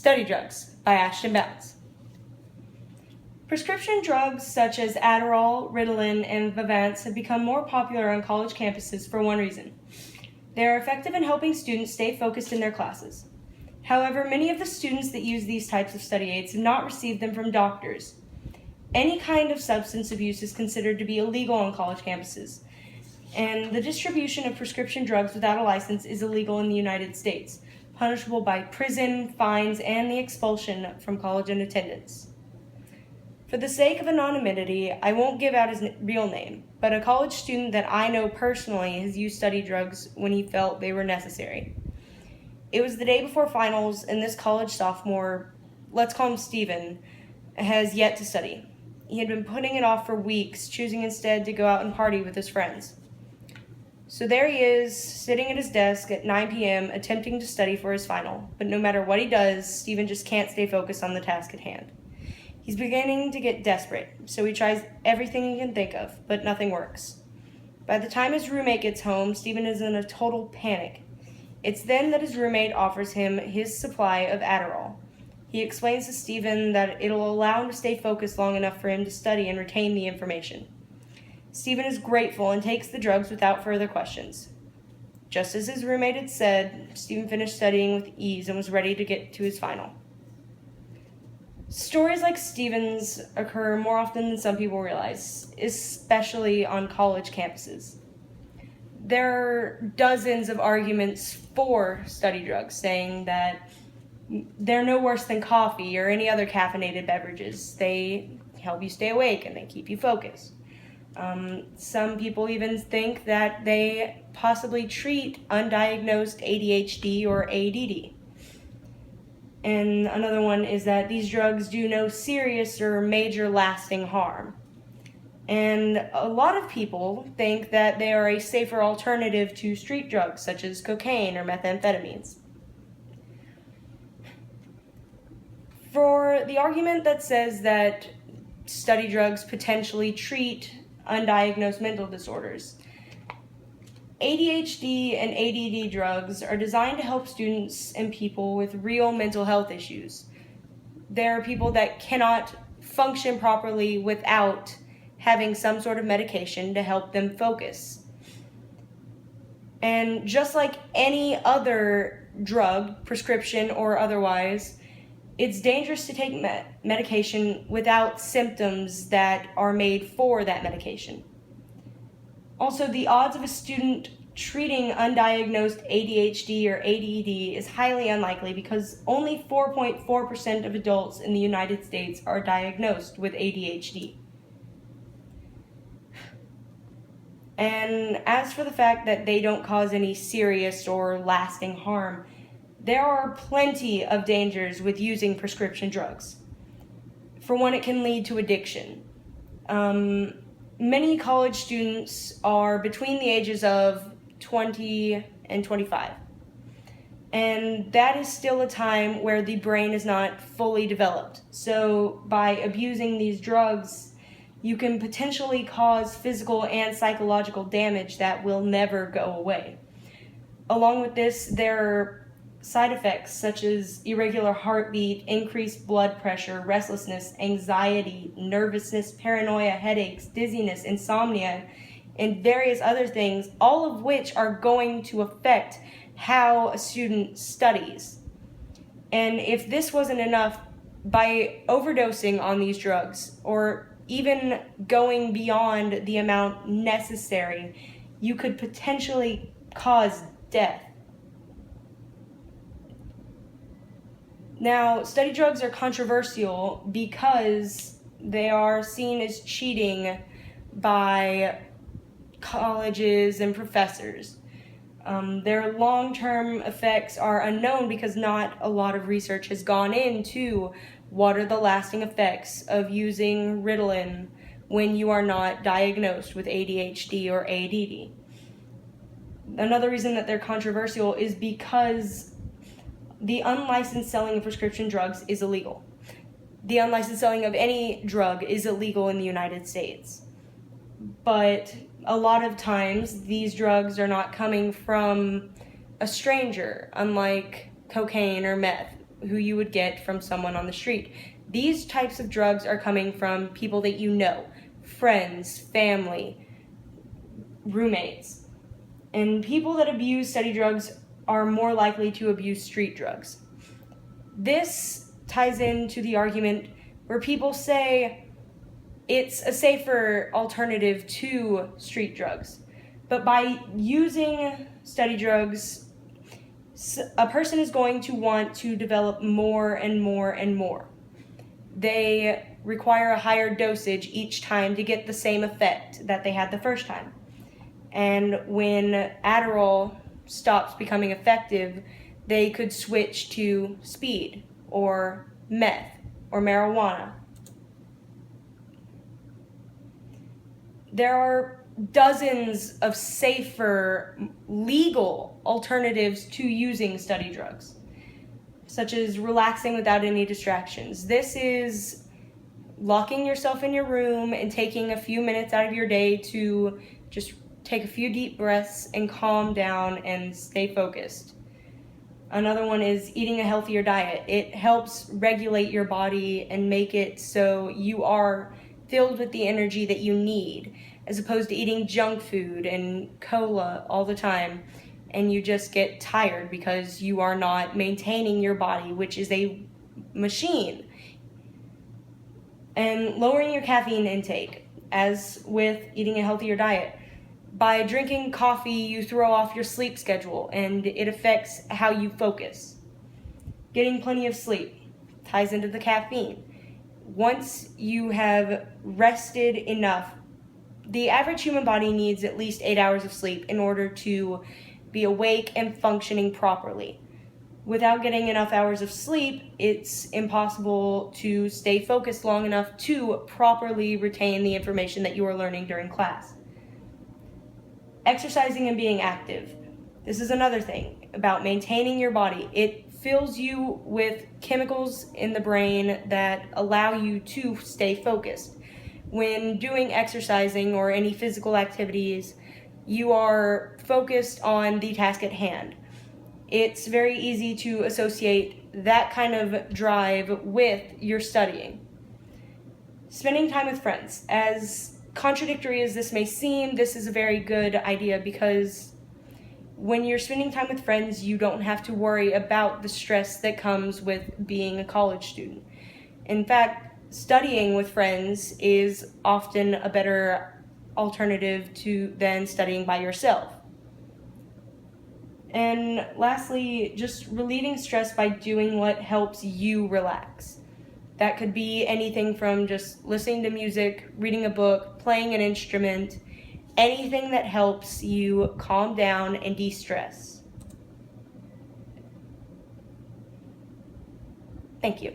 Study Drugs by Ashton Bounds. Prescription drugs such as Adderall, Ritalin, and Vyvanse have become more popular on college campuses for one reason. They are effective in helping students stay focused in their classes. However, many of the students that use these types of study aids have not received them from doctors. Any kind of substance abuse is considered to be illegal on college campuses, and the distribution of prescription drugs without a license is illegal in the United States, punishable by prison, fines, and the expulsion from college and attendance. For the sake of anonymity, I won't give out his real name, but a college student that I know personally has used study drugs when he felt they were necessary. It was the day before finals, and this college sophomore, let's call him Steven, has yet to study. He had been putting it off for weeks, choosing instead to go out and party with his friends. So there he is, sitting at his desk at 9 p.m., attempting to study for his final. But no matter what he does, Steven just can't stay focused on the task at hand. He's beginning to get desperate, so he tries everything he can think of, but nothing works. By the time his roommate gets home, Steven is in a total panic. It's then that his roommate offers him his supply of Adderall. He explains to Steven that it'll allow him to stay focused long enough for him to study and retain the information. Steven is grateful and takes the drugs without further questions. Just as his roommate had said, Steven finished studying with ease and was ready to get to his final. Stories like Steven's occur more often than some people realize, especially on college campuses. There are dozens of arguments for study drugs, saying that they're no worse than coffee or any other caffeinated beverages. They help you stay awake and they keep you focused. Some people even think that they possibly treat undiagnosed ADHD or ADD. And another one is that these drugs do no serious or major lasting harm. And a lot of people think that they are a safer alternative to street drugs such as cocaine or methamphetamines. For the argument that says that study drugs potentially treat undiagnosed mental disorders, ADHD and ADD drugs are designed to help students and people with real mental health issues. There are people that cannot function properly without having some sort of medication to help them focus. And just like any other drug, prescription or otherwise, it's dangerous to take medication without symptoms that are made for that medication. Also, the odds of a student treating undiagnosed ADHD or ADD is highly unlikely because only 4.4% of adults in the United States are diagnosed with ADHD. And as for the fact that they don't cause any serious or lasting harm, there are plenty of dangers with using prescription drugs. For one, it can lead to addiction. Many college students are between the ages of 20 and 25. And that is still a time where the brain is not fully developed. So by abusing these drugs, you can potentially cause physical and psychological damage that will never go away. Along with this, there are side effects such as irregular heartbeat, increased blood pressure, restlessness, anxiety, nervousness, paranoia, headaches, dizziness, insomnia, and various other things, all of which are going to affect how a student studies. And if this wasn't enough, by overdosing on these drugs or even going beyond the amount necessary, you could potentially cause death. Now, study drugs are controversial because they are seen as cheating by colleges and professors. Their long-term effects are unknown because not a lot of research has gone into what are the lasting effects of using Ritalin when you are not diagnosed with ADHD or ADD. Another reason that they're controversial is because the unlicensed selling of prescription drugs is illegal. The unlicensed selling of any drug is illegal in the United States. But a lot of times, these drugs are not coming from a stranger, unlike cocaine or meth. who you would get from someone on the street. These types of drugs are coming from people that you know, friends, family, roommates. And people that abuse study drugs are more likely to abuse street drugs. This ties into the argument where people say it's a safer alternative to street drugs. But by using study drugs, a person is going to want to develop more and more and more. They require a higher dosage each time to get the same effect that they had the first time. And when Adderall stops becoming effective, they could switch to speed or meth or marijuana. There are dozens of safer, legal alternatives to using study drugs, such as relaxing without any distractions. This is locking yourself in your room and taking a few minutes out of your day to just take a few deep breaths and calm down and stay focused. Another one is eating a healthier diet. It helps regulate your body and make it so you are filled with the energy that you need, as opposed to eating junk food and cola all the time, and you just get tired because you are not maintaining your body, which is a machine. And lowering your caffeine intake, as with eating a healthier diet. By drinking coffee, you throw off your sleep schedule, and it affects how you focus. Getting plenty of sleep ties into the caffeine. Once you have rested enough, the average human body needs at least 8 hours of sleep in order to be awake and functioning properly. Without getting enough hours of sleep, it's impossible to stay focused long enough to properly retain the information that you are learning during class. Exercising and being active. This is another thing about maintaining your body. It fills you with chemicals in the brain that allow you to stay focused. When doing exercising or any physical activities, you are focused on the task at hand. It's very easy to associate that kind of drive with your studying. Spending time with friends. As contradictory as this may seem, this is a very good idea because when you're spending time with friends, you don't have to worry about the stress that comes with being a college student. In fact, studying with friends is often a better alternative than studying by yourself. And lastly, just relieving stress by doing what helps you relax. That could be anything from just listening to music, reading a book, playing an instrument, anything that helps you calm down and de-stress. Thank you.